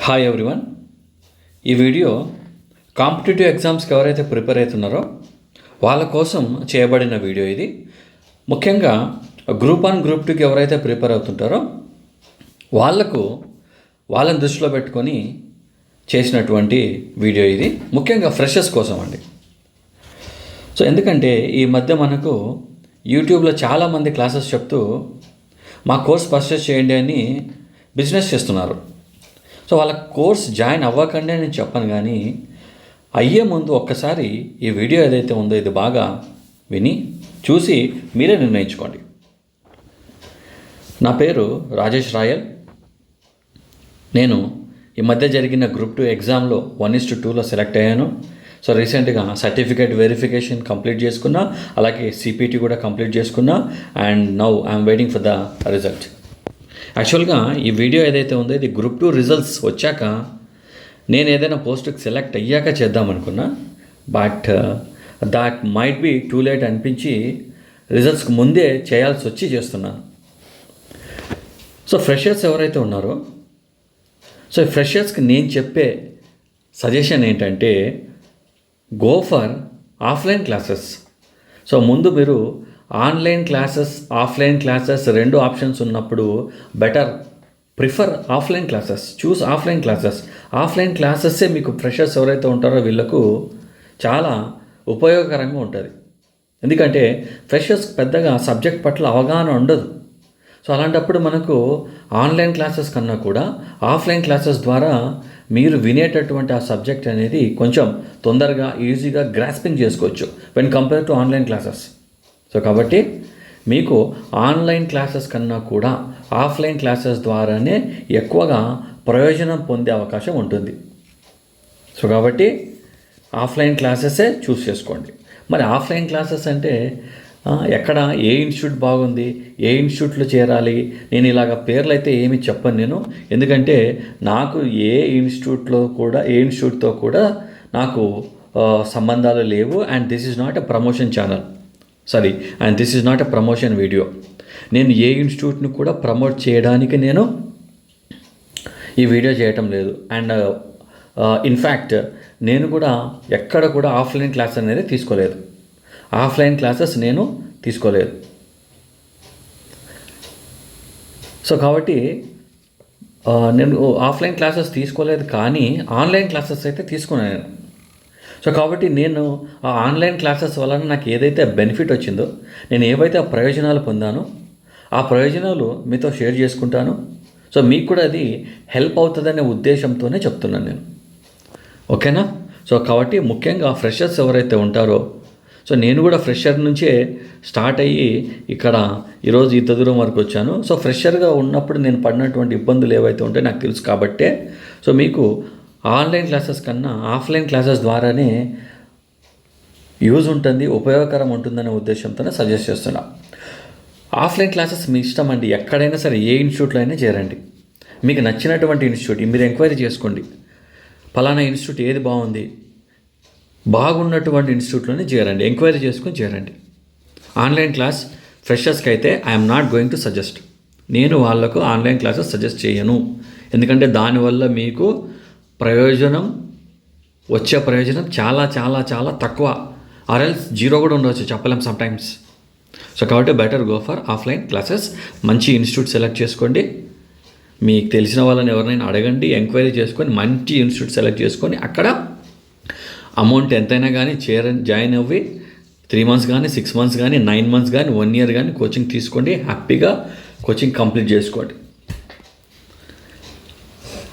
Hi everyone. ఈ video competitive ఎగ్జామ్స్కి ఎవరైతే ప్రిపేర్ అవుతున్నారో వాళ్ళ కోసం చేయబడిన వీడియో ఇది. ముఖ్యంగా గ్రూప్ 1 గ్రూప్ 2కి ఎవరైతే ప్రిపేర్ అవుతుంటారో వాళ్ళని దృష్టిలో పెట్టుకొని చేసినటువంటి వీడియో ఇది. ముఖ్యంగా ఫ్రెషర్స్ కోసం అండి. సో ఎందుకంటే ఈ మధ్య మనకు యూట్యూబ్లో చాలామంది క్లాసెస్ చెప్తూ మా కోర్స్ పర్చేస్ చేయండి అని బిజినెస్ చేస్తున్నారు. సో వాళ్ళ కోర్స్ జాయిన్ అవ్వకండి నేను చెప్పను, కానీ అయ్యే ముందు ఒక్కసారి ఈ వీడియో ఏదైతే ఉందో ఇది బాగా విని చూసి మీరే నిర్ణయించుకోండి. నా పేరు రాజేష్ రాయల్. నేను ఈ మధ్య జరిగిన గ్రూప్ 2 ఎగ్జామ్లో 1:2లో సెలెక్ట్ అయ్యాను. సో రీసెంట్గా సర్టిఫికేట్ వెరిఫికేషన్ కంప్లీట్ చేసుకున్నా, అలాగే సిపిటి కూడా కంప్లీట్ చేసుకున్నా, and now I'm waiting for the result. యాక్చువల్గా ఈ వీడియో ఏదైతే ఉందో ఇది గ్రూప్ 2 రిజల్ట్స్ వచ్చాక నేను ఏదైనా పోస్ట్కి సెలెక్ట్ అయ్యాక చేద్దామనుకున్నా, but that might be too late అనిపించి రిజల్ట్స్కి ముందే చేయాల్సి వచ్చి చేస్తున్నాను. సో ఫ్రెషర్స్ ఎవరైతే ఉన్నారో, సో ఫ్రెషర్స్కి నేను చెప్పే సజెషన్ ఏంటంటే go for offline classes. So ముందు మీరు ఆన్లైన్ క్లాసెస్, ఆఫ్లైన్ క్లాసెస్ రెండు ఆప్షన్స్ ఉన్నప్పుడు బెటర్ ప్రిఫర్ ఆఫ్లైన్ క్లాసెస్. చూస్ ఆఫ్లైన్ క్లాసెస్. ఆఫ్లైన్ క్లాసెస్సే మీకు ఫ్రెషర్స్ ఎవరైతే ఉంటారో వీళ్ళకు చాలా ఉపయోగకరంగా ఉంటుంది. ఎందుకంటే ఫ్రెషర్స్ పెద్దగా సబ్జెక్ట్ పట్ల అవగాహన ఉండదు. సో అలాంటప్పుడు మనకు ఆన్లైన్ క్లాసెస్ కన్నా కూడా ఆఫ్లైన్ క్లాసెస్ ద్వారా మీరు వినేటటువంటి ఆ సబ్జెక్ట్ అనేది కొంచెం తొందరగా ఈజీగా గ్రాస్పింగ్ చేసుకోవచ్చు when compare to online classes. So కాబట్టి మీకు ఆన్లైన్ క్లాసెస్ కన్నా కూడా ఆఫ్లైన్ క్లాసెస్ ద్వారానే ఎక్కువగా ప్రయోజనం పొందే అవకాశం ఉంటుంది. సో కాబట్టి ఆఫ్లైన్ క్లాసెసే చూస్ చేసుకోండి. మరి ఆఫ్లైన్ క్లాసెస్ అంటే ఎక్కడ ఏ ఇన్స్టిట్యూట్ బాగుంది, ఏ ఇన్స్టిట్యూట్లో చేరాలి, నేను ఇలాగ పేర్లు అయితే ఏమి చెప్పను నేను. ఎందుకంటే నాకు ఏ ఇన్స్టిట్యూట్తో కూడా నాకు సంబంధాలు లేవు. And this is not a promotion channel, and this is not a promotion video. నేను ఏ ఇన్స్టిట్యూట్ని కూడా ప్రమోట్ చేయడానికి నేను ఈ వీడియో చేయటం లేదు. అండ్ ఇన్ఫ్యాక్ట్ నేను కూడా ఎక్కడ కూడా ఆఫ్లైన్ క్లాస్ అనేది తీసుకోలేదు. ఆఫ్లైన్ క్లాసెస్ నేను తీసుకోలేదు. సో కాబట్టి నేను ఆఫ్లైన్ క్లాసెస్ తీసుకోలేదు, కానీ ఆన్లైన్ క్లాసెస్ అయితే తీసుకున్నాను నేను. సో కాబట్టి నేను ఆ ఆన్లైన్ క్లాసెస్ వలన నాకు ఏదైతే బెనిఫిట్ వచ్చిందో, నేను ఏవైతే ప్రయోజనాలు పొందానో ఆ ప్రయోజనాలు మీతో షేర్ చేసుకుంటాను. సో మీకు కూడా అది హెల్ప్ అవుతుందనే ఉద్దేశంతోనే చెప్తున్నాను నేను. ఓకేనా? సో కాబట్టి ముఖ్యంగా ఫ్రెషర్స్ ఎవరైతే ఉంటారో, సో నేను కూడా ఫ్రెషర్ నుంచే స్టార్ట్ అయ్యి ఇక్కడ ఈరోజు ఇంత దూరం వరకు వచ్చాను. సో ఫ్రెషర్గా ఉన్నప్పుడు నేను పడినటువంటి ఇబ్బందులు ఏవైతే ఉంటాయో నాకు తెలుసు కాబట్టే సో మీకు ఆన్లైన్ క్లాసెస్ కన్నా ఆఫ్లైన్ క్లాసెస్ ద్వారానే యూజ్ ఉంటుంది, ఉపయోగకరం ఉంటుందనే ఉద్దేశంతోనే సజెస్ట్ చేస్తున్నా. ఆఫ్లైన్ క్లాసెస్ మీ ఇష్టం అండి. ఎక్కడైనా సరే ఏ ఇన్స్టిట్యూట్లో అయినా చేరండి. మీకు నచ్చినటువంటి ఇన్స్టిట్యూట్ మీరు ఎంక్వైరీ చేసుకోండి. ఫలానా ఇన్స్టిట్యూట్ ఏది బాగుంది, బాగున్నటువంటి ఇన్స్టిట్యూట్లోనే చేరండి. ఎంక్వైరీ చేసుకొని చేరండి. ఆన్లైన్ క్లాస్ ఫ్రెషర్స్కి అయితే I'm not going to suggest. నేను వాళ్లకు ఆన్లైన్ క్లాసెస్ సజెస్ట్ చేయను. ఎందుకంటే దానివల్ల మీకు వచ్చే ప్రయోజనం చాలా చాలా చాలా తక్కువ, ఆర్ఎల్స్ జీరో కూడా ఉండవచ్చు, చెప్పలేం సమ్టైమ్స్. సో కాబట్టి better go for offline classes. మంచి ఇన్స్టిట్యూట్ సెలెక్ట్ చేసుకోండి. మీకు తెలిసిన వాళ్ళని ఎవరినైనా అడగండి, ఎంక్వైరీ చేసుకొని మంచి ఇన్స్టిట్యూట్ సెలెక్ట్ చేసుకొని అక్కడ అమౌంట్ ఎంతైనా కానీ జాయిన్ అవ్వి 3 months కానీ 6 months కానీ 9 months కానీ 1 year కానీ కోచింగ్ తీసుకోండి. హ్యాపీగా కోచింగ్ కంప్లీట్ చేసుకోండి.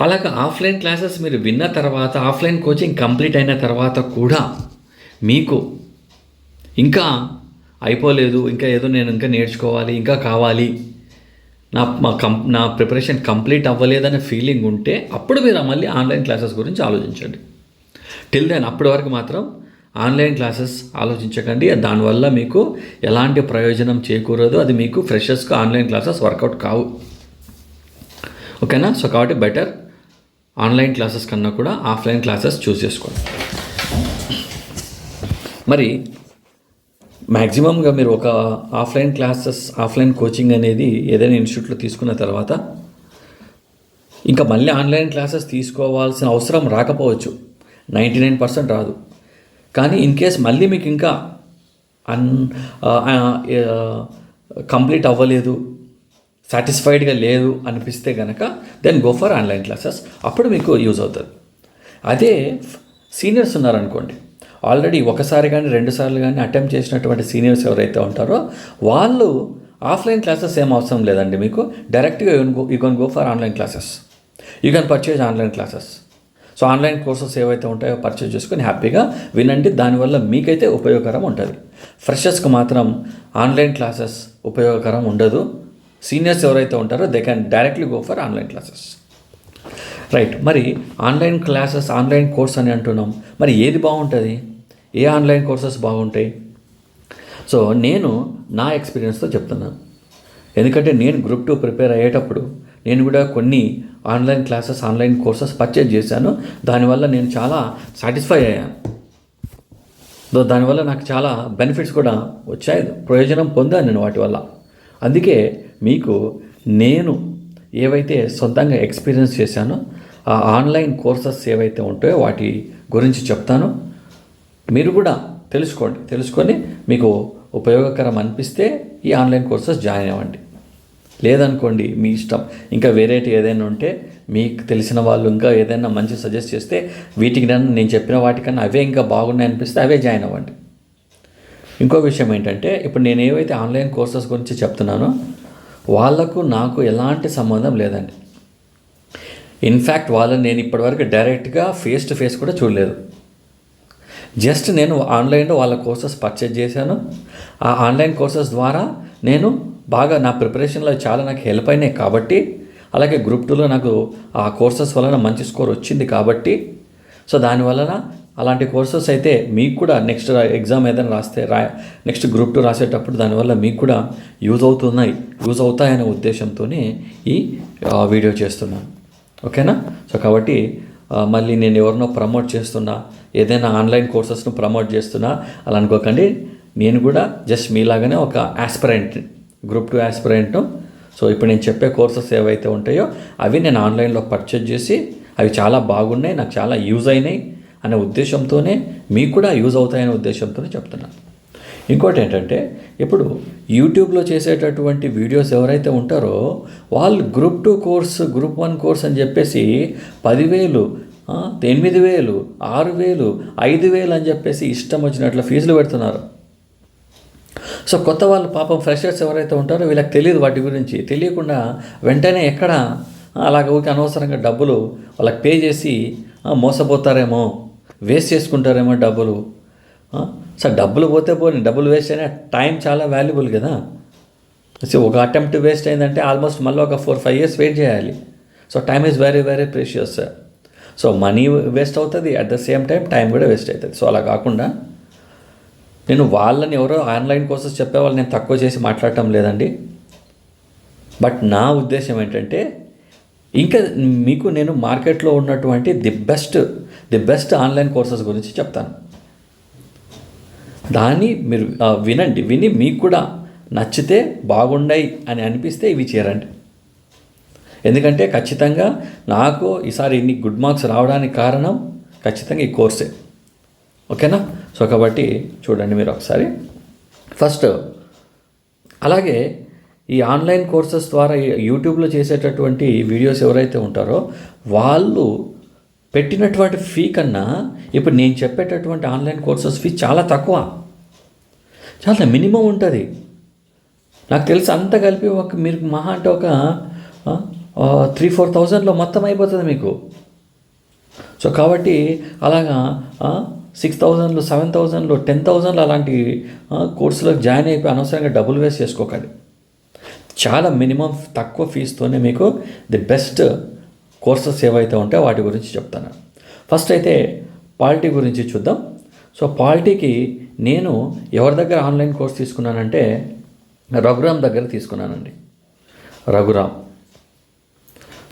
అలాగే ఆఫ్లైన్ క్లాసెస్ మీరు విన్న తర్వాత, ఆఫ్లైన్ కోచింగ్ కంప్లీట్ అయిన తర్వాత కూడా మీకు ఇంకా అయిపోలేదు, ఇంకా ఏదో నేను ఇంకా నేర్చుకోవాలి, ఇంకా కావాలి, నా ప్రిపరేషన్ కంప్లీట్ అవ్వలేదనే ఫీలింగ్ ఉంటే అప్పుడు మీరు మళ్ళీ ఆన్లైన్ క్లాసెస్ గురించి ఆలోచించండి. టిల్ దెన్ అప్పటి వరకు మాత్రం ఆన్లైన్ క్లాసెస్ ఆలోచించకండి. దానివల్ల మీకు ఎలాంటి ప్రయోజనం చేకూరదు. అది మీకు ఫ్రెషర్స్కి ఆన్లైన్ క్లాసెస్ వర్కౌట్ కావు. ఓకేనా? సో కాబట్టి బెటర్ ఆన్లైన్ క్లాసెస్ కన్నా కూడా ఆఫ్లైన్ క్లాసెస్ చూస్ చేసుకోండి. మరి మ్యాక్సిమంగా మీరు ఒక ఆఫ్లైన్ కోచింగ్ అనేది ఏదైనా ఇన్స్టిట్యూట్లో తీసుకున్న తర్వాత ఇంకా మళ్ళీ ఆన్లైన్ క్లాసెస్ తీసుకోవాల్సిన అవసరం రాకపోవచ్చు, 99% రాదు. కానీ ఇన్ కేస్ మళ్ళీ మీకు ఇంకా కంప్లీట్ అవ్వలేదు, సాటిస్ఫైడ్గా లేదు అనిపిస్తే కనుక then go for online classes, అప్పుడు మీకు యూజ్ అవుతుంది. అదే సీనియర్స్ ఉన్నారనుకోండి, ఆల్రెడీ ఒకసారి కానీ 2 సార్లు కానీ అటెంప్ట్ చేసినటువంటి సీనియర్స్ ఎవరైతే ఉంటారో వాళ్ళు ఆఫ్లైన్ క్లాసెస్ ఏం అవసరం లేదండి. మీకు డైరెక్ట్గా you can go for online classes, you can purchase online classes. So online courses ఏవైతే ఉంటాయో పర్చేజ్ చేసుకొని హ్యాపీగా వినండి, దానివల్ల మీకైతే ఉపయోగకరం ఉంటుంది. ఫ్రెషర్స్కి మాత్రం ఆన్లైన్ క్లాసెస్ ఉపయోగకరం ఉండదు. సీనియర్స్ ఎవరైతే ఉంటారో they can directly go for online classes. Right, మరి ఆన్లైన్ క్లాసెస్, ఆన్లైన్ కోర్స్ అని అంటున్నాం, మరి ఏది బాగుంటుంది, ఏ ఆన్లైన్ కోర్సెస్ బాగుంటాయి? సో నేను నా ఎక్స్పీరియన్స్తో చెప్తున్నాను. ఎందుకంటే నేను గ్రూప్ 2 ప్రిపేర్ అయ్యేటప్పుడు నేను కూడా కొన్ని online classes, online courses purchase చేశాను. దానివల్ల నేను చాలా సాటిస్ఫై అయ్యాను. దానివల్ల నాకు చాలా బెనిఫిట్స్ కూడా వచ్చాయి, ప్రయోజనం పొందాను నేను వాటి వల్ల. అందుకే మీకు నేను ఏవైతే సొంతంగా ఎక్స్పీరియన్స్ చేశానో ఆ ఆన్లైన్ కోర్సెస్ ఏవైతే ఉంటాయో వాటి గురించి చెప్తాను. మీరు కూడా తెలుసుకొని మీకు ఉపయోగకరం అనిపిస్తే ఈ ఆన్లైన్ కోర్సెస్ జాయిన్ అవ్వండి. లేదనుకోండి మీ ఇష్టం. ఇంకా వేరేటి ఏదైనా ఉంటే మీకు తెలిసిన వాళ్ళు ఇంకా ఏదైనా మంచి సజెస్ట్ చేస్తే వీటికి నేను చెప్పిన వాటికన్నా అవే ఇంకా బాగున్నాయి అనిపిస్తే అవే జాయిన్ అవ్వండి. ఇంకో విషయం ఏంటంటే, ఇప్పుడు నేను ఏవైతే ఆన్లైన్ కోర్సెస్ గురించి చెప్తున్నానో వాళ్లకు నాకు ఎలాంటి సంబంధం లేదండి. ఇన్ఫ్యాక్ట్ వాళ్ళని నేను ఇప్పటివరకు డైరెక్ట్గా ఫేస్ టు ఫేస్ కూడా చూడలేదు. జస్ట్ నేను ఆన్లైన్లో వాళ్ళ కోర్సెస్ పర్చేజ్ చేశాను. ఆ ఆన్లైన్ కోర్సెస్ ద్వారా నేను బాగా నా ప్రిపరేషన్లో చాలా నాకు హెల్ప్ అయినాయి కాబట్టి, అలాగే గ్రూప్ 2లో నాకు ఆ కోర్సెస్ వలన మంచి స్కోర్ వచ్చింది కాబట్టి, సో దానివలన అలాంటి కోర్సెస్ అయితే మీకు కూడా నెక్స్ట్ ఎగ్జామ్ ఏదైనా నెక్స్ట్ గ్రూప్ 2 రాసేటప్పుడు దానివల్ల మీకు కూడా యూజ్ అవుతాయనే ఉద్దేశంతోనే ఈ వీడియో చేస్తున్నాను. ఓకేనా? సో కాబట్టి మళ్ళీ నేను ఎవరినో ప్రమోట్ చేస్తున్నా, ఏదైనా ఆన్లైన్ కోర్సెస్ను ప్రమోట్ చేస్తున్నా అలా అనుకోకండి. నేను కూడా జస్ట్ మీలాగానే ఒక ఆస్పిరెంట్, గ్రూప్ 2 ఆస్పిరెంట్ను. సో ఇప్పుడు నేను చెప్పే కోర్సెస్ ఏవైతే ఉంటాయో అవి నేను ఆన్లైన్లో పర్చేజ్ చేసి అవి చాలా బాగున్నాయి, నాకు చాలా యూజ్ అయినాయి అనే ఉద్దేశంతోనే, మీకు కూడా యూజ్ అవుతాయనే ఉద్దేశంతోనే చెప్తున్నాను. ఇంకోటి ఏంటంటే, ఇప్పుడు యూట్యూబ్లో చేసేటటువంటి వీడియోస్ ఎవరైతే ఉంటారో వాళ్ళు గ్రూప్ 2 కోర్స్, గ్రూప్ 1 కోర్స్ అని చెప్పేసి 10,000, 8,000, 6,000, 5,000 అని చెప్పేసి ఇష్టం వచ్చినట్లు ఫీజులు పెడుతున్నారు. సో కొత్త వాళ్ళు పాపం ఫ్రెషర్స్ ఎవరైతే ఉంటారో వీళ్ళకి తెలియదు, వాటి గురించి తెలియకుండా వెంటనే ఎక్కడ అలాగ ఊరికి అనవసరంగా డబ్బులు వాళ్ళకి పే చేసి మోసపోతారేమో, వేస్ట్ చేసుకుంటారేమో డబ్బులు. సో డబ్బులు పోతే పోనీ, డబ్బులు వేస్ట్ అయినా టైం చాలా వాల్యుబుల్ కదా. సో ఒక అటెంప్ట్ వేస్ట్ అయిందంటే ఆల్మోస్ట్ మళ్ళీ ఒక 4-5 years వెయిట్ చేయాలి. So time is very very precious. So money waste అవుతుంది, అట్ ద సేమ్ టైం కూడా వేస్ట్ అవుతుంది. సో అలా కాకుండా నేను వాళ్ళని ఎవరో ఆన్లైన్ కోర్సెస్ చెప్పే వాళ్ళు నేను తక్కువ చేసి మాట్లాడటం లేదండి. బట్ నా ఉద్దేశం ఏంటంటే, ఇంకా మీకు నేను మార్కెట్లో ఉన్నటువంటి ది బెస్ట్ ఆన్లైన్ కోర్సెస్ గురించి చెప్తాను. దాన్ని మీరు విని మీకు కూడా నచ్చితే, బాగున్నాయి అని అనిపిస్తే ఇవి చేరండి. ఎందుకంటే ఖచ్చితంగా నాకు ఈసారి ఇన్ని గుడ్ మార్క్స్ రావడానికి కారణం ఖచ్చితంగా ఈ కోర్సే. ఓకేనా? సో కాబట్టి చూడండి మీరు ఒకసారి. ఫస్ట్ అలాగే ఈ ఆన్లైన్ కోర్సెస్ ద్వారా యూట్యూబ్లో చేసేటటువంటి వీడియోస్ ఎవరైతే ఉంటారో వాళ్ళు పెట్టినటువంటి ఫీ కన్నా ఇప్పుడు నేను చెప్పేటటువంటి ఆన్లైన్ కోర్సెస్ ఫీ చాలా తక్కువ, చాలా మినిమం ఉంటుంది. నాకు తెలిసి అంత కలిపి మీరు మహా అంటే ఒక 3,000-4,000లో మొత్తం అయిపోతుంది మీకు. సో కాబట్టి అలాగా 6,000, 7,000, 10,000 అలాంటి కోర్సులకు జాయిన్ అయిపోయి అనవసరంగా డబ్బులు వేస్ట్ చేసుకోకండి. చాలా మినిమం తక్కువ ఫీజుతోనే మీకు ది బెస్ట్ కోర్సెస్ ఏవైతే ఉంటాయో వాటి గురించి చెప్తాను. ఫస్ట్ అయితే పాలిటీ గురించి చూద్దాం. సో పాలిటీకి నేను ఎవరి దగ్గర ఆన్లైన్ కోర్స్ తీసుకున్నానంటే రఘురామ్ దగ్గర తీసుకున్నానండి.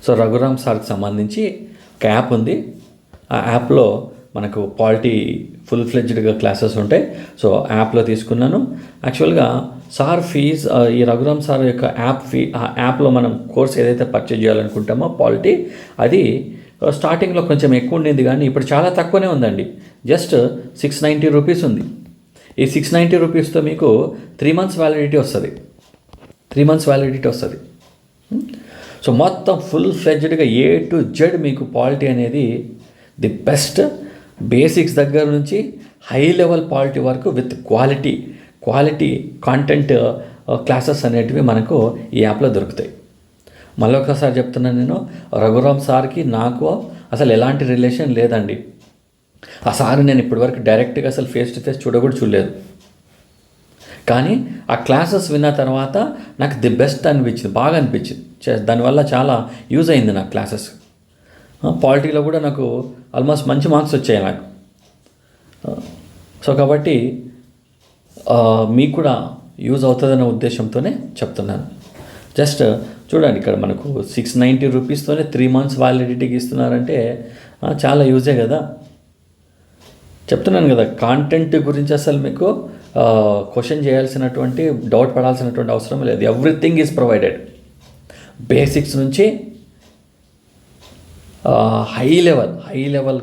సో రఘురామ్ సార్కి సంబంధించి ఒక యాప్ ఉంది. ఆ యాప్లో మనకు పాలిటీ ఫుల్ ఫ్లెడ్జ్డ్గా క్లాసెస్ ఉంటాయి. సో యాప్లో తీసుకున్నాను. యాక్చువల్గా సార్ ఫీజ్ ఈ రఘురామ్ సార్ యొక్క ఆ యాప్లో మనం కోర్స్ ఏదైతే పర్చేజ్ చేయాలనుకుంటామో పాలిటీ, అది స్టార్టింగ్లో కొంచెం ఎక్కువ ఉండేది, కానీ ఇప్పుడు చాలా తక్కువనే ఉందండి. జస్ట్ 690 రూపీస్ ఉంది. ఈ 690 రూపీస్తో మీకు 3 months వ్యాలిడిటీ వస్తుంది. 3 months వ్యాలిడిటీ వస్తుంది. సో మొత్తం ఫుల్ ఫ్లెడ్జ్డ్గా A to Z మీకు పాలిటీ అనేది ది బెస్ట్, బేసిక్స్ దగ్గర నుంచి హై లెవెల్ పాలిటీ వరకు విత్ క్వాలిటీ కాంటెంట్ క్లాసెస్ అనేటివి మనకు ఈ యాప్లో దొరుకుతాయి. మళ్ళీ ఒకసారి చెప్తున్నాను, నేను రఘురామ్ సార్కి నాకు అసలు ఎలాంటి రిలేషన్ లేదండి. ఆ సార్ నేను ఇప్పటివరకు డైరెక్ట్గా అసలు ఫేస్ టు ఫేస్ చూడలేదు. కానీ ఆ క్లాసెస్ విన్న తర్వాత నాకు ది బెస్ట్ అనిపించింది, బాగా అనిపించింది. దానివల్ల చాలా యూజ్ అయింది నాకు క్లాసెస్. పాలిటీలో కూడా నాకు ఆల్మోస్ట్ మంచి మార్క్స్ వచ్చాయి నాకు. సో కాబట్టి మీకు కూడా యూజ్ అవుతుందనే ఉద్దేశంతోనే చెప్తున్నాను. జస్ట్ చూడండి, ఇక్కడ మనకు 690 రూపీస్తోనే 3 months వ్యాలిడిటీకి ఇస్తున్నారంటే చాలా యూజే కదా. చెప్తున్నాను కదా, కాంటెంట్ గురించి అసలు మీకు క్వశ్చన్ చేయాల్సినటువంటి, డౌట్ పడాల్సినటువంటి అవసరం లేదు. Everything is provided. బేసిక్స్ నుంచి హై లెవెల్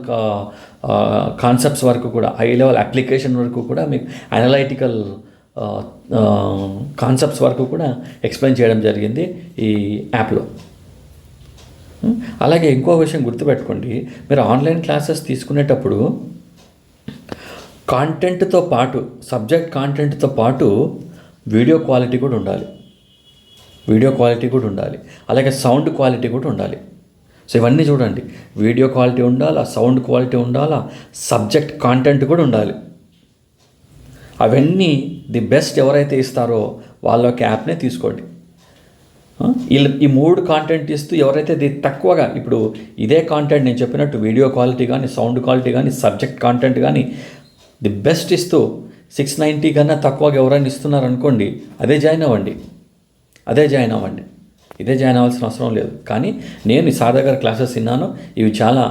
కాన్సెప్ట్స్ వరకు కూడా, హై లెవెల్ అప్లికేషన్ వరకు కూడా మీకు అనలైటికల్ కాన్సెప్ట్స్ వరకు కూడా ఎక్స్ప్లెయిన్ చేయడం జరిగింది ఈ యాప్లో. అలాగే ఇంకో విషయం గుర్తుపెట్టుకోండి, మీరు ఆన్లైన్ క్లాసెస్ తీసుకునేటప్పుడు కాంటెంట్తో పాటు, సబ్జెక్ట్ కాంటెంట్తో పాటు వీడియో క్వాలిటీ కూడా ఉండాలి. అలాగే సౌండ్ క్వాలిటీ కూడా ఉండాలి. సో ఇవన్నీ చూడండి, వీడియో క్వాలిటీ ఉండాలా, సౌండ్ క్వాలిటీ ఉండాలా, సబ్జెక్ట్ కాంటెంట్ కూడా ఉండాలి. అవన్నీ ది బెస్ట్ ఎవరైతే ఇస్తారో వాళ్ళ యాప్నే తీసుకోండి. ఈ 3 కాంటెంట్ ఇస్తూ ఎవరైతే తక్కువగా, ఇప్పుడు ఇదే కాంటెంట్ నేను చెప్పినట్టు వీడియో క్వాలిటీ కానీ, సౌండ్ క్వాలిటీ కానీ, సబ్జెక్ట్ కాంటెంట్ కానీ ది బెస్ట్ ఇస్తూ 690 కన్నా తక్కువగా ఎవరైనా ఇస్తున్నారు అనుకోండి, అదే జాయిన్ అవ్వండి. ఇదే జాయిన్ అవ్వాల్సిన అవసరం లేదు. కానీ నేను ఈ సార్ దగ్గర క్లాసెస్ విన్నాను, ఇవి చాలా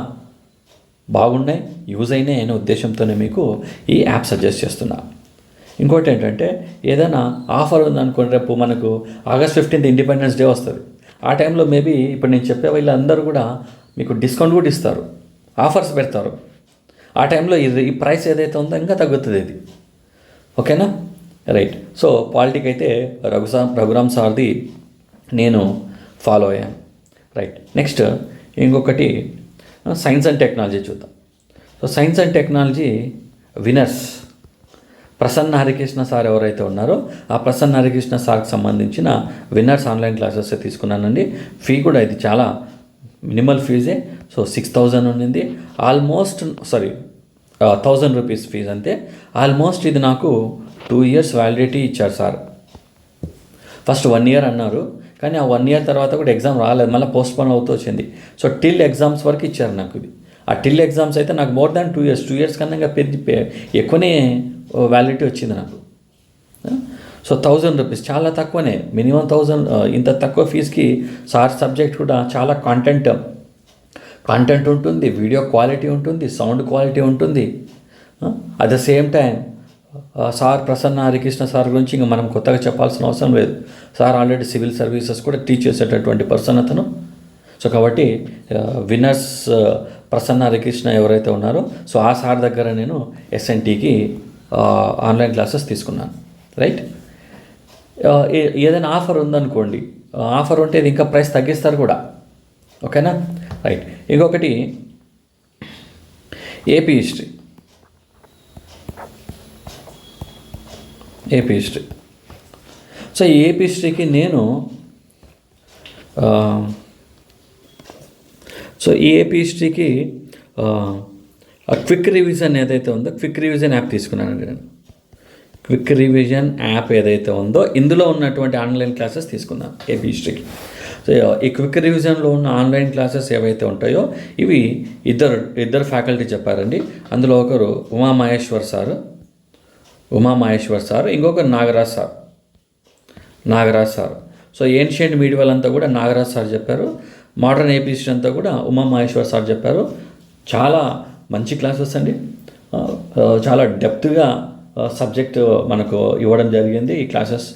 బాగున్నాయి, యూజ్ అయినాయి అనే ఉద్దేశంతోనే మీకు ఈ యాప్ సజెస్ట్ చేస్తున్నా. ఇంకోటి ఏంటంటే, ఏదైనా ఆఫర్ ఉందనుకోండి, రేపు మనకు August 15th ఇండిపెండెన్స్ డే వస్తుంది. ఆ టైంలో మేబీ ఇప్పుడు నేను చెప్పే వీళ్ళందరూ కూడా మీకు డిస్కౌంట్ కూడా ఇస్తారు, ఆఫర్స్ పెడతారు. ఆ టైంలో ఈ ప్రైస్ ఏదైతే ఉందో ఇంకా తగ్గుతుంది ఇది. ఓకేనా, రైట్. సో పాలిటీకి అయితే రఘురామ్ సార్ది నేను ఫాలో అయ్యాను. రైట్. నెక్స్ట్ ఇంకొకటి సైన్స్ అండ్ టెక్నాలజీ చూద్దాం. So science and technology winners Prasanna Harikrishna sir ఎవరైతే ఉన్నారో, ఆ ప్రసన్న హరికృష్ణ సార్కి సంబంధించిన విన్నర్స్ ఆన్లైన్ క్లాసెస్ తీసుకున్నానండి. ఫీ కూడా ఇది చాలా మినిమల్ ఫీజే. సో 6,000 ఉండింది. ఆల్మోస్ట్ 1,000 రూపీస్ ఫీజు అంతే. ఆల్మోస్ట్ ఇది నాకు 2 years వ్యాలిడిటీ ఇచ్చారు సార్. ఫస్ట్ 1 year అన్నారు, కానీ ఆ 1 year తర్వాత కూడా ఎగ్జామ్ రాలేదు, మళ్ళీ పోస్ట్పోన్ అవుతూ వచ్చింది. సో టిల్ ఎగ్జామ్స్ వరకు ఇచ్చారు నాకు ఇది. ఆ టిల్ ఎగ్జామ్స్ అయితే నాకు మోర్ దాన్ 2 years కన్నా ఇంకా ఎక్కువనే వ్యాలిడిటీ వచ్చింది నాకు. సో 1,000 రూపీస్ చాలా తక్కువనే, మినిమం 1,000. ఇంత తక్కువ ఫీజుకి సార్ సబ్జెక్ట్ కూడా చాలా కాంటెంట్ ఉంటుంది, వీడియో క్వాలిటీ ఉంటుంది, సౌండ్ క్వాలిటీ ఉంటుంది. At the same time sir Prasanna Harikrishna sir గురించి ఇంకా మనం కొత్తగా చెప్పాల్సిన అవసరం లేదు. సార్ ఆల్రెడీ సివిల్ సర్వీసెస్ కూడా టీచ్ చేసేటటువంటి పర్సన్ అతను. సో కాబట్టి విన్నర్స్ ప్రసన్న హరికృష్ణ ఎవరైతే ఉన్నారో, సో ఆ సార్ దగ్గర నేను SNTకి ఆన్లైన్ క్లాసెస్ తీసుకున్నాను. రైట్. ఏదైనా ఆఫర్ ఉందనుకోండి, ఆఫర్ ఉంటే ఇది ఇంకా ప్రైస్ తగ్గిస్తారు కూడా. ఓకేనా, రైట్. ఇంకొకటి ఏపీ హిస్టరీ. సో ఈ ఏపీ హిస్టరీకి నేను క్విక్ రివిజన్ ఏదైతే ఉందో, క్విక్ రివిజన్ యాప్ తీసుకున్నానండి నేను. క్విక్ రివిజన్ యాప్ ఏదైతే ఉందో ఇందులో ఉన్నటువంటి ఆన్లైన్ క్లాసెస్ తీసుకున్నాను ఏపీ హిస్టరీకి. సో ఈ క్విక్ రివిజన్లో ఉన్న ఆన్లైన్ క్లాసెస్ ఏవైతే ఉంటాయో ఇవి ఇద్దరు ఫ్యాకల్టీ చెప్పారండి. అందులో ఒకరు ఉమామహేశ్వర్ సార్, ఇంకొకరు Nagaraj sir. So ancient medieval అంతా కూడా నాగరాజ్ సార్ చెప్పారు. మోడర్న్ ఏపీ హిస్టరీ అంతా కూడా ఉమామహేశ్వర్ సార్ చెప్పారు. చాలా మంచి క్లాసెస్ అండి. చాలా డెప్త్గా సబ్జెక్ట్ మనకు ఇవ్వడం జరిగింది ఈ క్లాసెస్.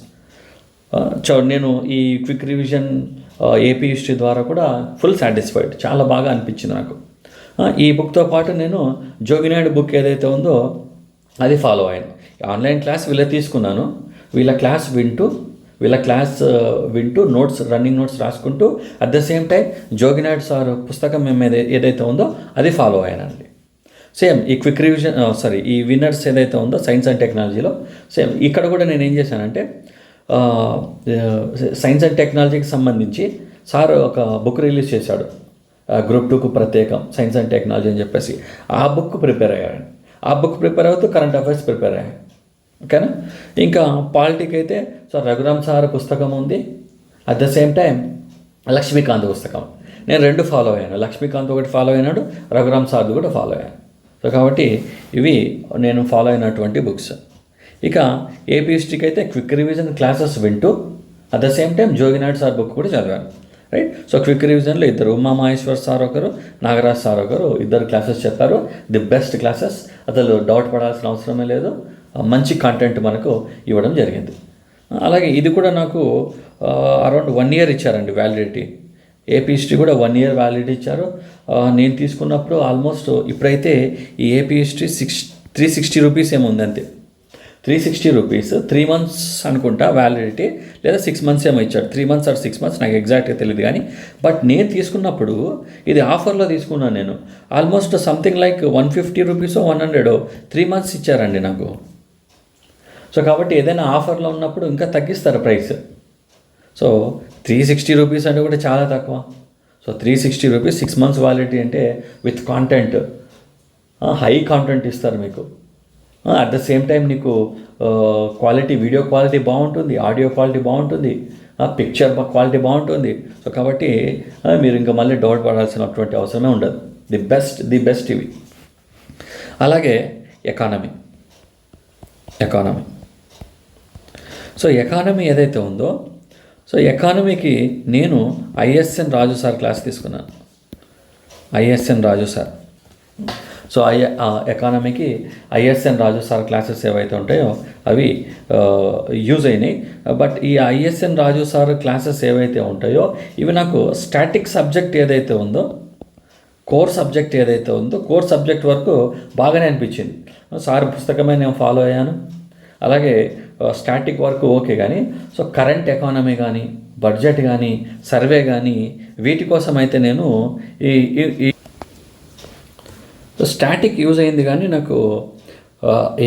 నేను ఈ క్విక్ రివిజన్ ఏపీ హిస్టరీ ద్వారా కూడా ఫుల్ సాటిస్ఫైడ్, చాలా బాగా అనిపించింది నాకు. ఈ బుక్తో పాటు నేను జోగినాయుడు బుక్ ఏదైతే ఉందో అది ఫాలో అయ్యాను. ఆన్లైన్ క్లాస్ తీసుకున్నాను. వీళ్ళ క్లాస్ వింటూ నోట్స్, రన్నింగ్ నోట్స్ రాసుకుంటూ at the same time Jogi Naidu sir పుస్తకం మేము ఏదైతే ఉందో అది ఫాలో అయ్యానండి. సేమ్ ఈ క్విక్ రివిజన్ ఈ విన్నర్స్ ఏదైతే ఉందో సైన్స్ అండ్ టెక్నాలజీలో సేమ్ ఇక్కడ కూడా నేను ఏం చేశానంటే సైన్స్ అండ్ టెక్నాలజీకి సంబంధించి సార్ ఒక బుక్ రిలీజ్ చేశాడు, గ్రూప్ 2కు ప్రత్యేకం సైన్స్ అండ్ టెక్నాలజీ అని చెప్పేసి. ఆ బుక్ ప్రిపేర్ అయ్యాను. ఆ బుక్ ప్రిపేర్ అవుతూ కరెంట్ అఫైర్స్ ప్రిపేర్ అయ్యాను. ఓకేనా. ఇంకా పాలిటిక్ అయితే రఘురామ్ సార్ పుస్తకం ఉంది, at the same time Laxmikanth పుస్తకం. నేను 2 ఫాలో అయ్యాను. లక్ష్మీకాంత్ ఒకటి ఫాలో అయినాడు, రఘురామ్ సార్ది కూడా ఫాలో అయ్యాను. సో కాబట్టి ఇవి నేను ఫాలో అయినటువంటి బుక్స్. ఇక ఏపీ హిస్టరీకి అయితే క్విక్ రివిజన్ క్లాసెస్ వింటూ at the same time Jogi Naidu sir book కూడా చదివాను. రైట్. సో క్విక్ రివిజన్లో ఇద్దరు, ఉమామహేశ్వర్ సార్ ఒకరు, నాగరాజ్ సార్ ఒకరు, ఇద్దరు క్లాసెస్ చెప్పారు. ది బెస్ట్ క్లాసెస్, అసలు డౌట్ పడాల్సిన అవసరమే లేదు. మంచి కంటెంట్ మనకు ఇవ్వడం జరిగింది. అలాగే ఇది కూడా నాకు అరౌండ్ 1 year ఇచ్చారండి వ్యాలిడిటీ. ఏపీ హిస్టరీ కూడా 1 year వ్యాలిడిటీ ఇచ్చారు. నేను తీసుకున్నప్పుడు ఆల్మోస్ట్ ఇప్పుడైతే ఈ ఏపీ హిస్టరీ 360 రూపీస్ ఏమో ఉంది అంతే. 360 రూపీస్ 3 months అనుకుంటా వ్యాలిడిటీ, లేదా 6 months ఏమో ఇచ్చాడు. 3 months or 6 months నాకు ఎగ్జాక్ట్గా తెలియదు. కానీ బట్ నేను తీసుకున్నప్పుడు ఇది ఆఫర్లో తీసుకున్నాను నేను. Almost something like 150 rupees 100 3 months ఇచ్చారండి నాకు. సో కాబట్టి ఏదైనా ఆఫర్లో ఉన్నప్పుడు ఇంకా తగ్గిస్తారు ప్రైస్. సో 360 రూపీస్ అంటే కూడా చాలా తక్కువ. సో 360 రూపీస్ 6 months వ్యాలిడిటీ అంటే విత్ కాంటెంట్, హై కాంటెంట్ ఇస్తారు మీకు. అట్ ద సేమ్ టైం నీకు క్వాలిటీ, వీడియో క్వాలిటీ బాగుంటుంది, ఆడియో క్వాలిటీ బాగుంటుంది, పిక్చర్ క్వాలిటీ బాగుంటుంది. సో కాబట్టి మీరు ఇంకా మళ్ళీ డౌట్ పడాల్సినటువంటి అవసరమే ఉండదు. ది బెస్ట్ ఇవి. అలాగే ఎకానమీ. సో ఎకానమీ ఏదైతే ఉందో, సో ఎకానమీకి నేను ఐఎస్ఎన్ రాజు సార్ క్లాస్ తీసుకున్నాను. ఐఎస్ఎన్ రాజు సార్. సో ఎకానమీకి ఐఎస్ఎన్ రాజు సార్ క్లాసెస్ ఏవైతే ఉంటాయో అవి యూజ్ అయినాయి. బట్ ఈ ఐఎస్ఎన్ రాజు సార్ క్లాసెస్ ఏవైతే ఉంటాయో ఇవి నాకు స్టాటిక్ సబ్జెక్ట్ ఏదైతే ఉందో, కోర్ సబ్జెక్ట్ ఏదైతే ఉందో, కోర్ సబ్జెక్ట్ వరకు బాగానే అనిపించింది. సార్ పుస్తకమే నేను ఫాలో అయ్యాను. అలాగే స్టాటిక్ వర్క్ ఓకే. కానీ సో కరెంట్ ఎకానమీ కానీ, బడ్జెట్ కానీ, సర్వే కానీ, వీటి కోసం అయితే నేను ఈ స్టాటిక్ యూజ్ అయింది. కానీ నాకు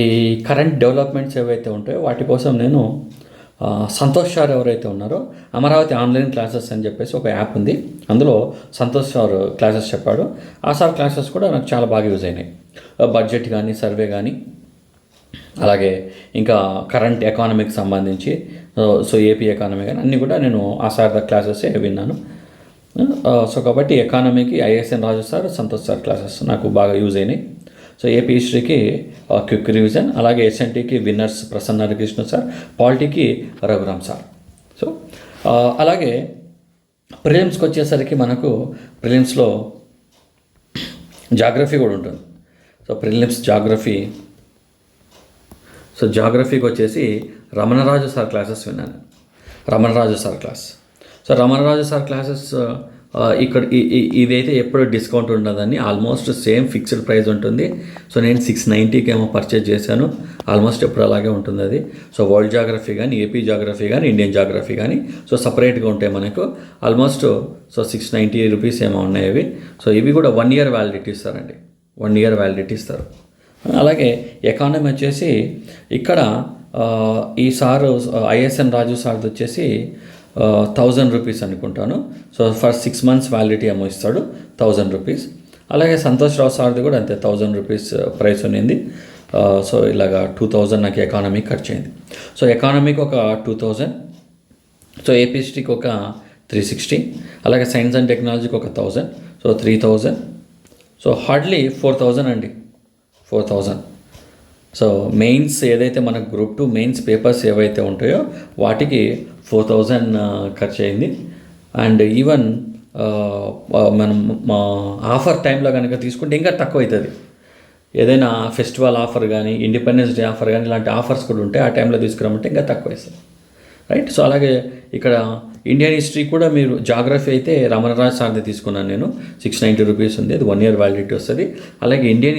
ఈ కరెంట్ డెవలప్మెంట్స్ ఏవైతే ఉంటాయో వాటి కోసం నేను సంతోష్ సార్ ఎవరైతే ఉన్నారో, అమరావతి ఆన్లైన్ క్లాసెస్ అని చెప్పేసి ఒక యాప్ ఉంది, అందులో సంతోష్ సార్ క్లాసెస్ చెప్పాడు. ఆ సార్ క్లాసెస్ కూడా నాకు చాలా బాగా యూజ్ అయినాయి. బడ్జెట్ కానీ, సర్వే కానీ, అలాగే ఇంకా కరెంట్ ఎకానమీకి సంబంధించి సో ఏపీ ఎకానమీ కానీ అన్నీ కూడా నేను ఆ సార్ క్లాసెస్ విన్నాను. సో కాబట్టి ఎకానమీకి ISN Raju sir, Santosh sir classes నాకు బాగా యూజ్ అయినాయి. సో ఏపీ హిస్టరీకి క్విక్ రివిజన్, అలాగే ఎస్ఎన్టీకి విన్నర్స్ ప్రసన్న హరికృష్ణ సార్, పాలిటీకి రఘురామ్ సార్. సో అలాగే ప్రిలిమ్స్కి వచ్చేసరికి మనకు ప్రిలిమ్స్లో జాగ్రఫీ కూడా ఉంటుంది. So prelims geography. సో జాగ్రఫీకి వచ్చేసి రమణరాజు సార్ క్లాసెస్ విన్నాను. Ramanaraju sir class. So Ramanaraju sir classes ఇక్కడ ఇదైతే ఎప్పుడు డిస్కౌంట్ ఉండదని, ఆల్మోస్ట్ సేమ్ ఫిక్స్డ్ ప్రైస్ ఉంటుంది. సో నేను 690కి ఏమో పర్చేజ్ చేశాను. ఆల్మోస్ట్ ఎప్పుడు అలాగే ఉంటుంది అది. సో వరల్డ్ జాగ్రఫీ కానీ, ఏపీ జాగ్రఫీ కానీ, ఇండియన్ జాగ్రఫీ కానీ సో సపరేట్గా ఉంటాయి మనకు. ఆల్మోస్ట్ సో 690 రూపీస్ ఏమో ఉన్నాయి అవి. సో ఇవి కూడా 1 year వ్యాలిడిటీ ఇస్తారండి. 1 year వ్యాలిడిటీ ఇస్తారు. అలాగే ఎకానమీ వచ్చేసి ఇక్కడ ఈ సారు ఐఎస్ఎన్ రాజు సార్ది వచ్చేసి 1000 రూపీస్ అనుకుంటాను. సో ఫర్ 6 months వ్యాలిడిటీ ఏమో ఇస్తాడు, 1000 రూపీస్. అలాగే సంతోష్ రావు సార్ది కూడా అంతే, 1000 రూపీస్ ప్రైస్ ఉన్నింది. సో ఇలాగా 2000 నాకు ఎకానమీ ఖర్చు అయింది. సో ఎకానమీకి ఒక 2000, సో ఏపీ హిస్టరీకి ఒక 360, అలాగే సైన్స్ అండ్ టెక్నాలజీకి ఒక 1000, సో 3000. సో హార్డ్లీ 4000 అండి, 4000. సో మెయిన్స్ ఏదైతే మనకు గ్రూప్ 2 మెయిన్స్ పేపర్స్ ఏవైతే ఉంటాయో వాటికి 4000 ఖర్చు అయింది. అండ్ ఈవెన్ మనం ఆఫర్ టైంలో కనుక తీసుకుంటే ఇంకా తక్కువ అవుతుంది. ఏదైనా ఫెస్టివల్ ఆఫర్ కానీ, ఇండిపెండెన్స్ డే ఆఫర్ కానీ, ఇలాంటి ఆఫర్స్ కూడా ఉంటాయి. ఆ టైంలో తీసుకురమ్మంటే ఇంకా తక్కువ వేస్తారు, రైట్. సో అలాగే ఇక్కడ ఇండియన్ హిస్టరీ కూడా మీరు జాగ్రఫీ అయితే రమణరాజ్ సార్ది తీసుకున్నాను నేను, 690 రూపీస్ ఉంది, అది 1 year వ్యాలిడిటీ వస్తుంది. అలాగే ఇండియన్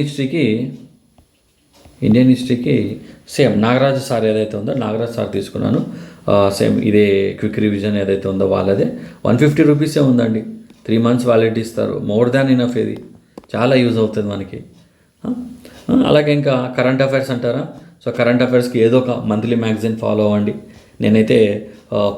హిస్టరీకి సేమ్ నాగరాజు సార్ ఏదైతే ఉందో నాగరాజు సార్ తీసుకున్నాను, సేమ్ ఇదే క్విక్ రివిజన్ ఏదైతే ఉందో వాళ్ళదే 150 రూపీసే ఉందండి. 3 months వ్యాలిడిటీ ఇస్తారు, మోర్ దాన్ ఇనఫ్. ఇది చాలా యూజ్ అవుతుంది మనకి. అలాగే ఇంకా కరెంట్ అఫైర్స్ అంటారా, సో కరెంట్ అఫైర్స్కి ఏదో ఒక మంత్లీ మ్యాగజైన్ ఫాలో అవ్వండి. నేనైతే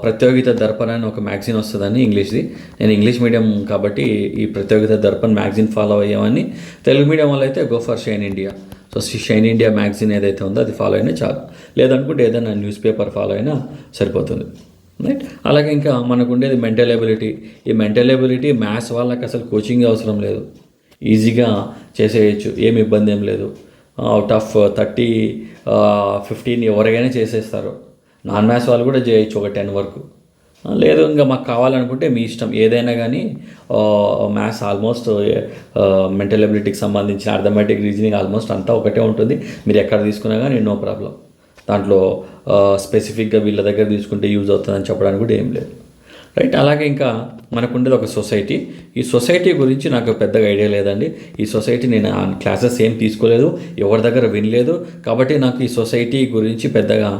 ప్రత్యోగిత దర్పణ అని ఒక మ్యాగజైన్ వస్తుందని ఇంగ్లీష్ది, నేను ఇంగ్లీష్ మీడియం కాబట్టి ఈ ప్రత్యోగిత Darpana magazine follow అయ్యామని. Telugu medium వాళ్ళు అయితే go for shine India. So shine India magazine ఏదైతే ఉందో అది ఫాలో అయినా చాలు, లేదనుకుంటే ఏదైనా న్యూస్ పేపర్ ఫాలో అయినా సరిపోతుంది, రైట్. అలాగే ఇంకా మనకు ఉండేది మెంటల్ ఎబిలిటీ. ఈ మెంటల్ ఎబిలిటీ మ్యాథ్స్ వాళ్ళకి అసలు కోచింగ్ అవసరం లేదు, ఈజీగా చేసేయచ్చు, ఏమి ఇబ్బంది ఏం లేదు. అవుట్ ఆఫ్ 30, 15 ఎవరికైనా చేసేస్తారు. నాన్ మ్యాథ్స్ వాళ్ళు కూడా చేయొచ్చు ఒక 10 వరకు. లేదు ఇంకా మాకు కావాలనుకుంటే మీ ఇష్టం, ఏదైనా కానీ. మ్యాథ్స్ ఆల్మోస్ట్ మెంటల్ ఎబిలిటీకి సంబంధించిన అర్థమెటిక్, రీజనింగ్ ఆల్మోస్ట్ అంతా ఒకటే ఉంటుంది. మీరు ఎక్కడ తీసుకున్నా కానీ నో ప్రాబ్లం. దాంట్లో స్పెసిఫిక్గా వీళ్ళ దగ్గర తీసుకుంటే యూజ్ అవుతుందని చెప్పడానికి కూడా ఏం లేదు, రైట్. అలాగే ఇంకా మనకు ఉండేది ఒక సొసైటీ. ఈ సొసైటీ గురించి నాకు పెద్దగా ఐడియా లేదండి. ఈ సొసైటీ నేను క్లాసెస్ ఏం తీసుకోలేదు, ఎవరి దగ్గర వినలేదు, కాబట్టి నాకు ఈ సొసైటీ గురించి పెద్దగా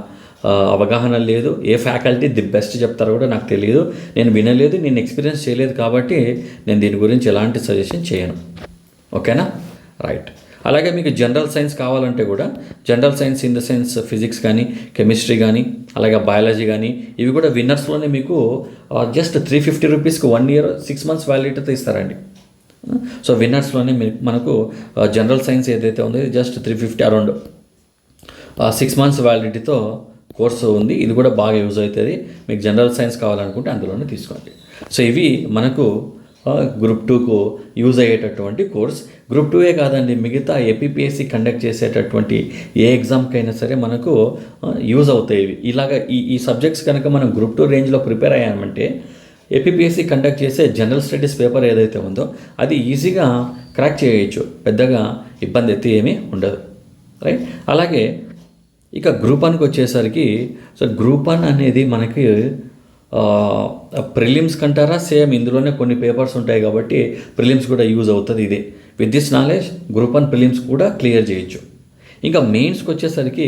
అవగాహన లేదు. ఏ ఫ్యాకల్టీ ది బెస్ట్ చెప్తారో కూడా నాకు తెలియదు, నేను వినలేదు, నేను ఎక్స్పీరియన్స్ చేయలేదు, కాబట్టి నేను దీని గురించి ఎలాంటి సజెషన్ చేయను. ఓకేనా, రైట్. అలాగే మీకు జనరల్ సైన్స్ కావాలంటే కూడా general science in the sense physics కానీ, కెమిస్ట్రీ కానీ, అలాగే బయాలజీ కానీ, ఇవి కూడా విన్నర్స్లోనే మీకు జస్ట్ 350 రూపీస్కి 1 year 6 months వ్యాలిడిటీతో ఇస్తారండి. సో విన్నర్స్లోనే మనకు జనరల్ సైన్స్ ఏదైతే ఉందో ఇది జస్ట్ 350 అరౌండ్ 6 months వ్యాలిడిటీతో కోర్సు ఉంది. ఇది కూడా బాగా యూజ్ అవుతుంది. మీకు జనరల్ సైన్స్ కావాలనుకుంటే అందులోనే తీసుకోండి. సో ఇవి మనకు గ్రూప్ 2కు యూజ్ అయ్యేటటువంటి కోర్స్. గ్రూప్ 2ఏ కాదండి, మిగతా ఏపీపీఎస్సీ కండక్ట్ చేసేటటువంటి ఏ ఎగ్జామ్కైనా సరే మనకు యూజ్ అవుతాయి ఇవి. ఇలాగ ఈ సబ్జెక్ట్స్ కనుక మనం గ్రూప్ 2 రేంజ్లో ప్రిపేర్ అయ్యామంటే ఏపీపీఎస్సీ కండక్ట్ చేసే జనరల్ స్టడీస్ పేపర్ ఏదైతే ఉందో అది ఈజీగా క్రాక్ చేయొచ్చు, పెద్దగా ఇబ్బంది అయితే ఏమీ ఉండదు, రైట్. అలాగే ఇక గ్రూప్ 1కి వచ్చేసరికి, సో గ్రూప్ 1 అనేది మనకి ప్రిలిమ్స్ కంటారా సేమ్ ఇందులోనే కొన్ని పేపర్స్ ఉంటాయి కాబట్టి ప్రిలిమ్స్ కూడా యూజ్ అవుతుంది. ఇదే with this knowledge group 1 prelims కూడా క్లియర్ చేయొచ్చు. ఇంకా మెయిన్స్కి వచ్చేసరికి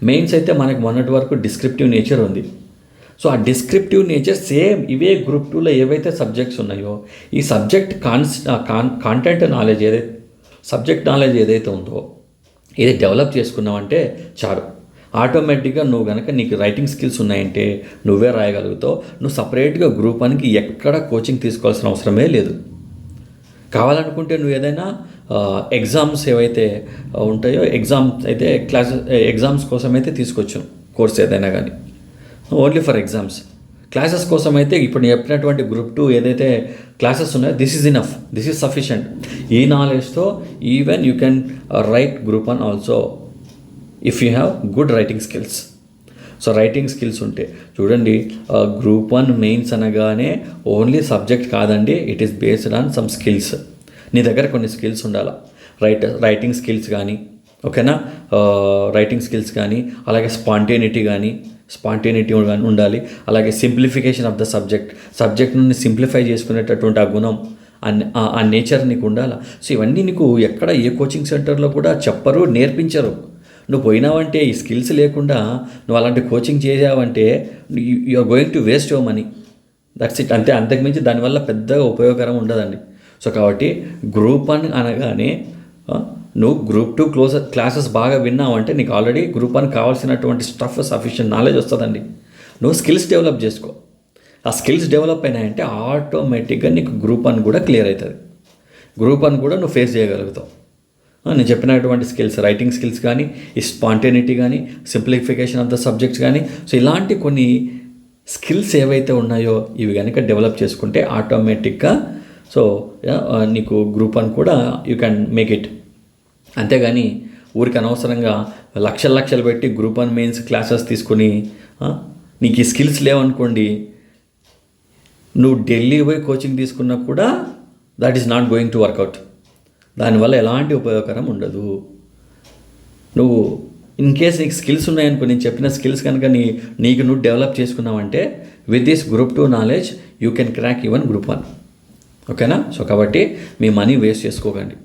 మెయిన్స్ అయితే మనకి మొన్నటి వరకు డిస్క్రిప్టివ్ నేచర్ ఉంది. సో ఆ డిస్క్రిప్టివ్ నేచర్ సేమ్ ఇవే గ్రూప్ 2లో ఏవైతే సబ్జెక్ట్స్ ఉన్నాయో ఈ సబ్జెక్ట్ కాంటెంట్ నాలెడ్జ్ ఏదైతే సబ్జెక్ట్ నాలెడ్జ్ ఏదైతే ఉందో ఇది డెవలప్ చేసుకున్నామంటే చాలు. ఆటోమేటిక్గా నువ్వు కనుక నీకు రైటింగ్ స్కిల్స్ ఉన్నాయంటే నువ్వే రాయగలుగుతావు. నువ్వు సపరేట్గా గ్రూప్ 1కి ఎక్కడ కోచింగ్ తీసుకోవాల్సిన అవసరమే లేదు. కావాలనుకుంటే నువ్వు ఏదైనా ఎగ్జామ్స్ ఏవైతే ఉంటాయో ఎగ్జామ్స్ కోసం అయితే తీసుకోవచ్చు కోర్స్ ఏదైనా కానీ, ఓన్లీ ఫర్ ఎగ్జామ్స్. క్లాసెస్ కోసం అయితే ఇప్పుడు నేను చెప్పినటువంటి గ్రూప్ 2 ఏదైతే క్లాసెస్ ఉన్నాయో this is enough, this is sufficient. ఈ నాలెడ్జ్తో even you can write group 1 also if you have good writing skills. So writing skills ఉంటే చూడండి, గ్రూప్ 1 మెయిన్స్ అనగానే ఓన్లీ సబ్జెక్ట్ కాదండి, it is based on some skills. నీ దగ్గర కొన్ని skills ఉండాలి, రైటింగ్ స్కిల్స్ కానీ, ఓకేనా, రైటింగ్ స్కిల్స్ కానీ, అలాగే స్పాంటేనిటీ కానీ ఉండాలి. అలాగే సింప్లిఫికేషన్ ఆఫ్ ద సబ్జెక్ట్ నుండి సింప్లిఫై చేసుకునేటటువంటి ఆ గుణం, ఆ నేచర్ నీకు ఉండాలి. సో ఇవన్నీ నీకు ఎక్కడ ఏ కోచింగ్ సెంటర్లో కూడా చెప్పరు, నేర్పించరు. నువ్వు పోయినావంటే ఈ స్కిల్స్ లేకుండా నువ్వు అలాంటి కోచింగ్ చేసావంటే you are going to waste your money, that's it. అంతే, అంతకుమించి దానివల్ల పెద్దగా ఉపయోగకరం ఉండదండి. సో కాబట్టి గ్రూప్ 1 అనగానే నువ్వు గ్రూప్ 2 క్లాసెస్ బాగా విన్నావంటే నీకు ఆల్రెడీ గ్రూప్ 1 కావాల్సినటువంటి స్టఫ్ సఫిషియెంట్ నాలెడ్జ్ వస్తుందండి. నువ్వు స్కిల్స్ డెవలప్ చేసుకో. ఆ స్కిల్స్ డెవలప్ అయినాయంటే ఆటోమేటిక్గా నీకు గ్రూప్ 1 కూడా క్లియర్ అవుతుంది. గ్రూప్ 1 కూడా నువ్వు ఫేస్ చేయగలుగుతావు. నేను చెప్పినటువంటి స్కిల్స్, రైటింగ్ స్కిల్స్ కానీ, ఈ స్పాంటేనిటీ కానీ, సింప్లిఫికేషన్ ఆఫ్ ద సబ్జెక్ట్స్ కానీ, సో ఇలాంటి కొన్ని స్కిల్స్ ఏవైతే ఉన్నాయో ఇవి కనుక డెవలప్ చేసుకుంటే ఆటోమేటిక్గా సో నీకు గ్రూప్ 1 కూడా యూ క్యాన్ మేక్ ఇట్. అంతేగాని ఊరికి అనవసరంగా లక్షలు పెట్టి గ్రూప్ 1 మెయిన్స్ క్లాసెస్ తీసుకొని నీకు ఈ స్కిల్స్ లేవనుకోండి, నువ్వు ఢిల్లీ పోయి కోచింగ్ తీసుకున్నా కూడా that is not going to work out. దానివల్ల ఎలాంటి ఉపయోగకరం ఉండదు. నువ్వు ఇన్ కేస్ నీకు స్కిల్స్ ఉన్నాయనుకో, నేను చెప్పిన స్కిల్స్ కనుక నీకు నువ్వు డెవలప్ చేసుకున్నావంటే with this group 2 knowledge you can crack even group 1. ఓకేనా? సో కాబట్టి మీ మనీ వేస్ట్ చేసుకోకండి,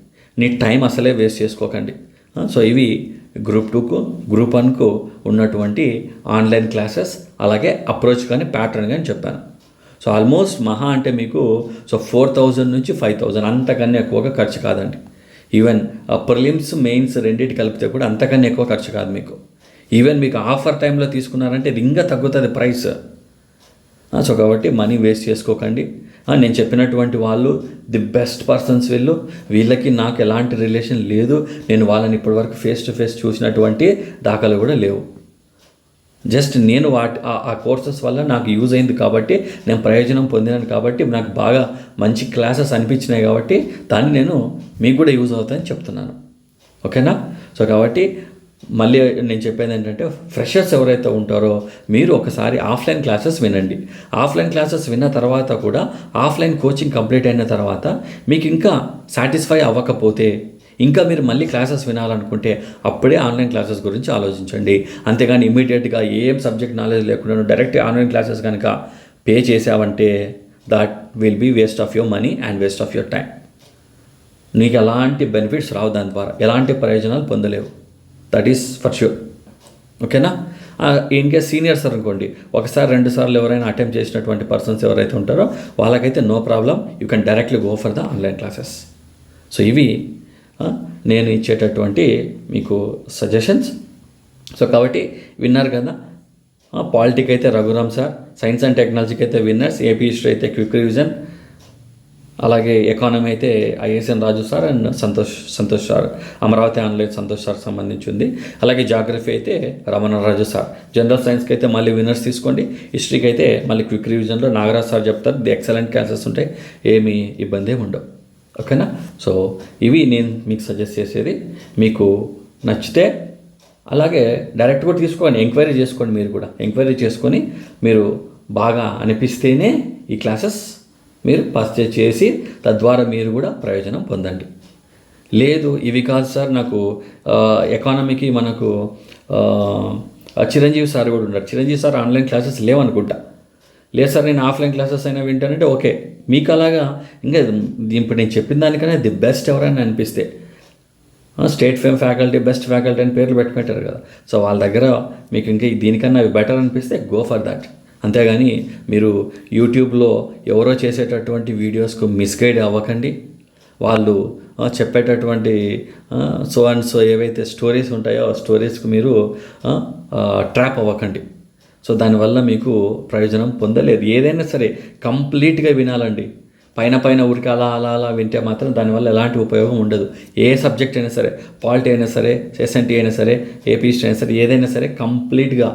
నీ టైం అసలే వేస్ట్ చేసుకోకండి. సో ఇవి గ్రూప్ 2కు గ్రూప్ 1కు ఉన్నటువంటి ఆన్లైన్ క్లాసెస్, అలాగే అప్రోచ్ కానీ ప్యాటర్న్ కానీ చెప్పాను. సో ఆల్మోస్ట్ మహా అంటే మీకు 4,000 నుంచి 5,000 అంతకన్నా ఎక్కువగా ఖర్చు కాదండి. ఈవెన్ ప్రిలిమ్స్ మెయిన్స్ రెండింటి కలిపితే కూడా అంతకన్నా ఎక్కువ ఖర్చు కాదు మీకు. ఈవెన్ మీకు ఆఫర్ టైంలో తీసుకున్నారంటే ఇది ఇంకా తగ్గుతుంది ప్రైస్. సో కాబట్టి మనీ వేస్ట్ చేసుకోకండి. నేను చెప్పినటువంటి వాళ్ళు ది బెస్ట్ పర్సన్స్, వీళ్ళకి నాకు ఎలాంటి రిలేషన్ లేదు, నేను వాళ్ళని ఇప్పటివరకు ఫేస్ టు ఫేస్ చూసినటువంటి దాఖలు కూడా లేవు. జస్ట్ నేను ఆ కోర్సెస్ వల్ల నాకు యూజ్ అయింది కాబట్టి, నేను ప్రయోజనం పొందినాను కాబట్టి, నాకు బాగా మంచి క్లాసెస్ అనిపించినాయి కాబట్టి దాన్ని నేను మీకు కూడా యూజ్ అవుతాయని చెప్తున్నాను. ఓకేనా? సో కాబట్టి మళ్ళీ నేను చెప్పేది ఏంటంటే, ఫ్రెషర్స్ ఎవరైతే ఉంటారో మీరు ఒకసారి ఆఫ్లైన్ క్లాసెస్ వినండి. ఆఫ్లైన్ క్లాసెస్ విన్న తర్వాత కూడా ఆఫ్లైన్ కోచింగ్ కంప్లీట్ అయిన తర్వాత మీకు ఇంకా సాటిస్ఫై అవ్వకపోతే, ఇంకా మీరు మళ్ళీ క్లాసెస్ వినాలనుకుంటే అప్పుడే ఆన్లైన్ క్లాసెస్ గురించి ఆలోచించండి. అంతేగాని ఇమీడియట్గా ఏం సబ్జెక్ట్ నాలెడ్జ్ లేకుండా డైరెక్ట్ ఆన్లైన్ క్లాసెస్ కనుక పే చేసావంటే that will be waste of your money and waste of your time. నీకు ఎలాంటి బెనిఫిట్స్ రావు, దాని ద్వారా ఎలాంటి ప్రయోజనాలు పొందలేవు. That is for sure. ఓకేనా? ఇన్ కేస్ సీనియర్స్ అనుకోండి, ఒకసారి 2 సార్లు ఎవరైనా అటెంప్ట్ చేసినటువంటి పర్సన్స్ ఎవరైతే ఉంటారో వాళ్ళకైతే no problem, you can directly go for the online classes. So ఇవి నేను ఇచ్చేటటువంటి మీకు సజెషన్స్. సో కాబట్టి విన్నారు కదా. పాలిటిక్ అయితే రఘురామ్ సార్, సైన్స్ అండ్ టెక్నాలజీకి అయితే విన్నర్స్, ఏపీ హిస్టరీ అయితే క్విక్ రివిజన్, అలాగే ఎకానమీ అయితే ఐఎస్ఎన్ Raju sir and Santosh sir, Amaravati online Santosh sir సంబంధించింది. అలాగే జాగ్రఫీ అయితే రమణరాజు సార్. జనరల్ సైన్స్కి అయితే మళ్ళీ విన్నర్స్ తీసుకోండి. హిస్టరీకి అయితే మళ్ళీ క్విక్ రివిజన్లో నాగరాజ్ సార్ చెప్తారు. ది ఎక్సలెంట్ క్లాసెస్ ఉంటాయి, ఏమీ ఇబ్బంది ఏమి ఉండవు. ఓకేనా? సో ఇవి నేను మీకు సజెస్ట్ చేసేది. మీకు నచ్చితే అలాగే డైరెక్ట్ కూడా తీసుకోండి, ఎంక్వైరీ చేసుకోండి. మీరు కూడా ఎంక్వైరీ చేసుకొని మీరు బాగా అనిపిస్తేనే ఈ క్లాసెస్ మీరు పర్చేజ్ చేసి తద్వారా మీరు కూడా ప్రయోజనం పొందండి. లేదు ఇవి కాదు సార్, నాకు ఎకానమీకి మనకు చిరంజీవి సార్ కూడా ఉన్నారు, చిరంజీవి సార్ ఆన్లైన్ క్లాసెస్ లేవనుకుంటా, లేదు సార్ నేను ఆఫ్లైన్ క్లాసెస్ అయినా వింటానంటే ఓకే. మీకు అలాగా ఇంకా ఇప్పుడు నేను చెప్పిన దానికన్నా ది బెస్ట్ ఎవరైనా అనిపిస్తే state fame faculty, best faculty అని పేర్లు పెట్టుకుంటారు కదా. సో వాళ్ళ దగ్గర మీకు ఇంకా దీనికన్నా అవి బెటర్ అనిపిస్తే గో ఫర్ దాట్. అంతేగాని మీరు యూట్యూబ్లో ఎవరో చేసేటటువంటి వీడియోస్కు మిస్గైడ్ అవ్వకండి. వాళ్ళు చెప్పేటటువంటి సో అండ్ సో ఏవైతే స్టోరీస్ ఉంటాయో ఆ స్టోరీస్కి మీరు ట్రాప్ అవ్వకండి. సో దానివల్ల మీకు ప్రయోజనం పొందలేదు. ఏదైనా సరే కంప్లీట్గా వినాలండి. పైన ఊరికి అలా వింటే మాత్రం దానివల్ల ఎలాంటి ఉపయోగం ఉండదు. ఏ సబ్జెక్ట్ అయినా సరే, పాలిటీ అయినా సరే, ఎస్ఎన్టీ అయినా సరే, ఏపీ హిస్టరీ అయినా సరే, ఏదైనా సరే కంప్లీట్గా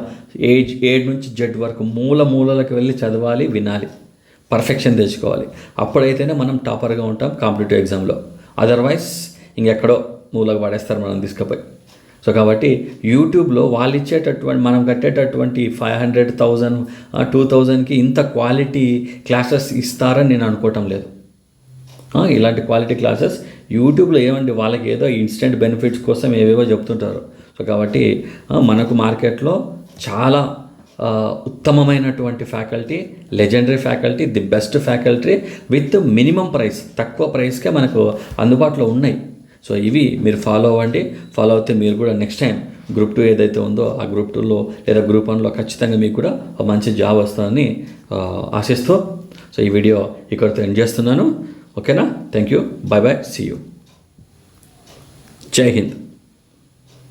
A నుంచి Z వరకు మూలలకు వెళ్ళి చదవాలి, వినాలి, పర్ఫెక్షన్ తెచ్చుకోవాలి. అప్పుడైతేనే మనం టాపర్గా ఉంటాం కాంపిటేటివ్ ఎగ్జామ్లో. అదర్వైజ్ ఇంకెక్కడో మూలకు పడేస్తారు మనం తీసుకుపోయి. సో కాబట్టి యూట్యూబ్లో వాళ్ళు ఇచ్చేటటువంటి మనం కట్టేటటువంటి 500,000 2,000కి ఇంత క్వాలిటీ క్లాసెస్ ఇస్తారని నేను అనుకోవటం లేదు. ఇలాంటి క్వాలిటీ క్లాసెస్ యూట్యూబ్లో ఏమండి, వాళ్ళకి ఏదో ఇన్స్టెంట్ బెనిఫిట్స్ కోసం ఏవేవో చెప్తుంటారు. సో కాబట్టి మనకు మార్కెట్లో చాలా ఉత్తమమైనటువంటి faculty, legendary faculty, the best faculty with minimum price, తక్కువ ప్రైస్కే మనకు అందుబాటులో ఉన్నాయి. సో ఇవి మీరు ఫాలో అవ్వండి. ఫాలో అవుతే మీరు కూడా నెక్స్ట్ టైం గ్రూప్ 2 ఏదైతే ఉందో ఆ గ్రూప్ 2లో లేదా గ్రూప్ 1లో ఖచ్చితంగా మీకు కూడా ఒక మంచి జాబ్ వస్తుందని ఆశిస్తూ సో ఈ వీడియో ఇక్కడితో ఎండ్ చేస్తున్నాను. ఓకేనా? Thank you, bye bye, see you, Jai Hind.